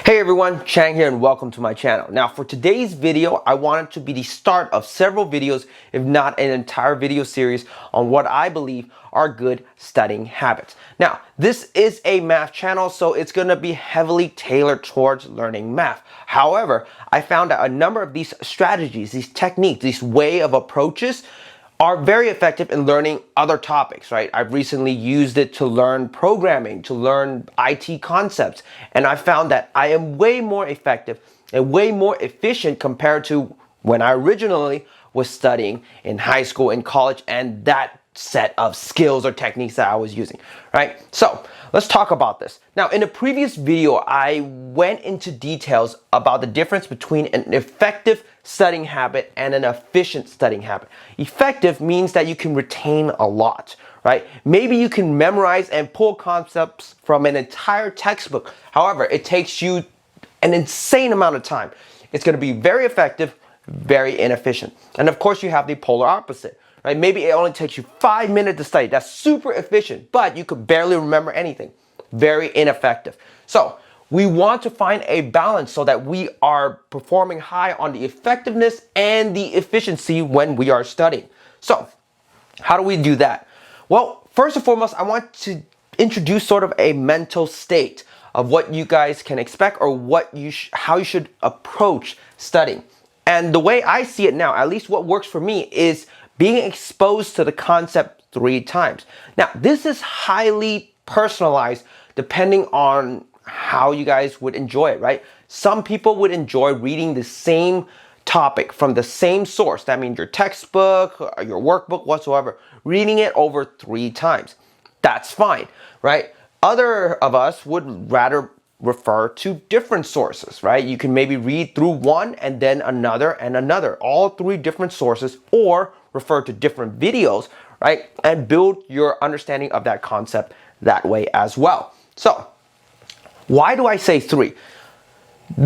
Hey everyone, Chang here and welcome to my channel. Now for today's video, I want it to be the start of several videos, if not an entire video series on what I believe are good studying habits. Now, this is a math channel, so it's going to be heavily tailored towards learning math. However, I found that a number of these strategies, these techniques, these way of approaches are very effective in learning other topics, right? I've recently used it to learn programming, to learn IT concepts, and I found that I am way more effective and way more efficient compared to when I originally was studying in high school and college and that set of skills or techniques that I was using, right? So let's talk about this. Now, in a previous video, I went into details about the difference between an effective studying habit and an efficient studying habit. Effective means that you can retain a lot, right? Maybe you can memorize and pull concepts from an entire textbook. However, it takes you an insane amount of time. It's going to be very effective, very inefficient. And of course, you have the polar opposite. Right? Maybe it only takes you 5 minutes to study. That's super efficient, but you could barely remember anything. Very ineffective. So we want to find a balance so that we are performing high on the effectiveness and the efficiency when we are studying. So how do we do that? Well, first and foremost, I want to introduce sort of a mental state of what you guys can expect or how you should approach studying. And the way I see it now, at least what works for me, is being exposed to the concept 3 times. Now, this is highly personalized depending on how you guys would enjoy it, right? Some people would enjoy reading the same topic from the same source. That means your textbook, or your workbook, whatsoever, reading it over 3 times. That's fine, right? Other of us would rather refer to different sources, right? You can maybe read through one and then another, all 3 different sources, or refer to different videos, right? And build your understanding of that concept that way as well. So why do I say 3?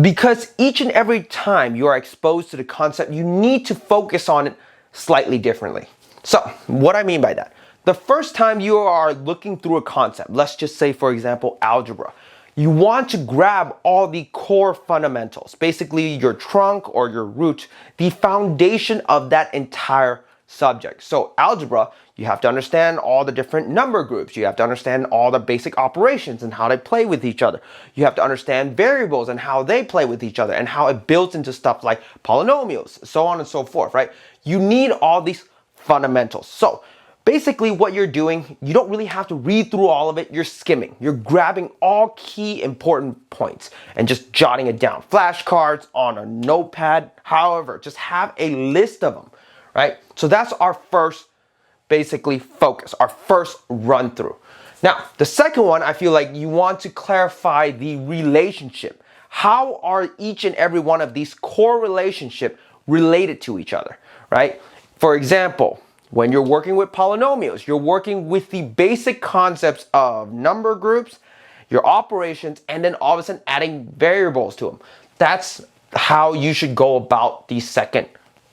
Because each and every time you are exposed to the concept, you need to focus on it slightly differently. So what I mean by that, the first time you are looking through a concept, let's just say, for example, algebra, you want to grab all the core fundamentals, basically your trunk or your root, the foundation of that entire subject. So algebra, you have to understand all the different number groups. You have to understand all the basic operations and how they play with each other. You have to understand variables and how they play with each other and how it builds into stuff like polynomials, so on and so forth, right? You need all these fundamentals. So basically what you're doing, you don't really have to read through all of it. You're skimming. You're grabbing all key important points and just jotting it down. Flashcards on a notepad, however, just have a list of them, right? So that's our first basically focus, our first run through. Now, the second one, I feel like you want to clarify the relationship. How are each and every one of these core relationships related to each other, right? For example, when you're working with polynomials, you're working with the basic concepts of number groups, your operations, and then all of a sudden adding variables to them. That's how you should go about the second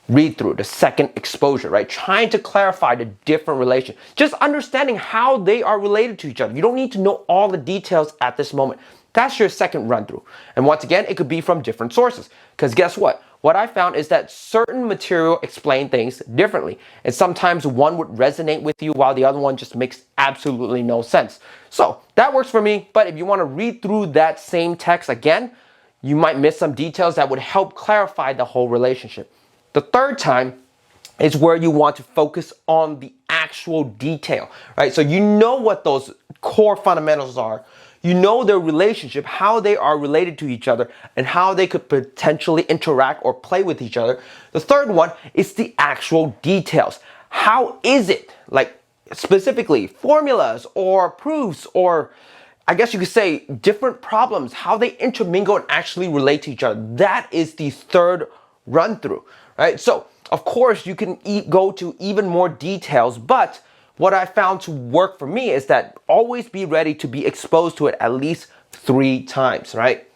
read through, the second exposure, right? Trying to clarify the different relations, just understanding how they are related to each other. You don't need to know all the details at this moment. That's your second run through. And once again, it could be from different sources. Because guess what? What I found is that certain material explain things differently. And sometimes one would resonate with you while the other one just makes absolutely no sense. So that works for me. But if you want to read through that same text again, you might miss some details that would help clarify the whole relationship. The third time is where you want to focus on the actual detail, right? So you know what those core fundamentals are. You know their relationship, how they are related to each other, and how they could potentially interact or play with each other. The third one is the actual details. How is it, like specifically formulas or proofs, or I guess you could say different problems, how they intermingle and actually relate to each other. That is the third run through, right? So of course you can go to even more details, but what I found to work for me is that always be ready to be exposed to it at least 3 times, right?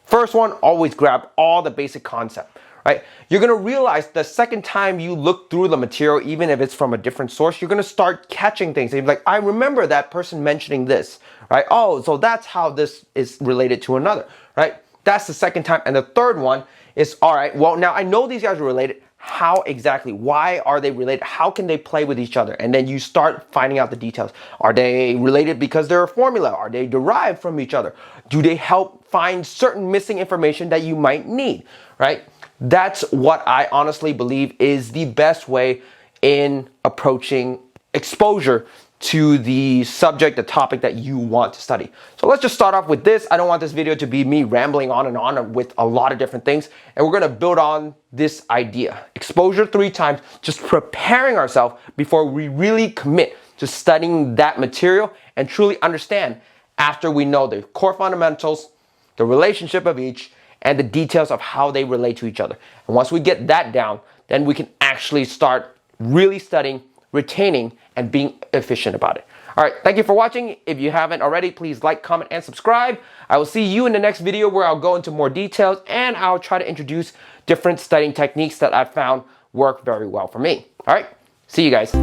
First one, always grab all the basic concept, right? You're gonna realize the second time you look through the material, even if it's from a different source, you're gonna start catching things. And you're like, I remember that person mentioning this, right? Oh, so that's how this is related to another, right? That's the second time. And the third one is, all right, well, now I know these guys are related. How exactly? Why are they related? How can they play with each other? And then you start finding out the details. Are they related because they're a formula? Are they derived from each other? Do they help find certain missing information that you might need, right? That's what I honestly believe is the best way in approaching exposure to the subject, the topic that you want to study. So let's just start off with this. I don't want this video to be me rambling on and on with a lot of different things. And we're gonna build on this idea. Exposure 3 times, just preparing ourselves before we really commit to studying that material and truly understand after we know the core fundamentals, the relationship of each, and the details of how they relate to each other. And once we get that down, then we can actually start really studying, retaining, and being efficient about it. All right, thank you for watching. If you haven't already, please like, comment, and subscribe. I will see you in the next video where I'll go into more details and I'll try to introduce different studying techniques that I've found work very well for me. All right, see you guys.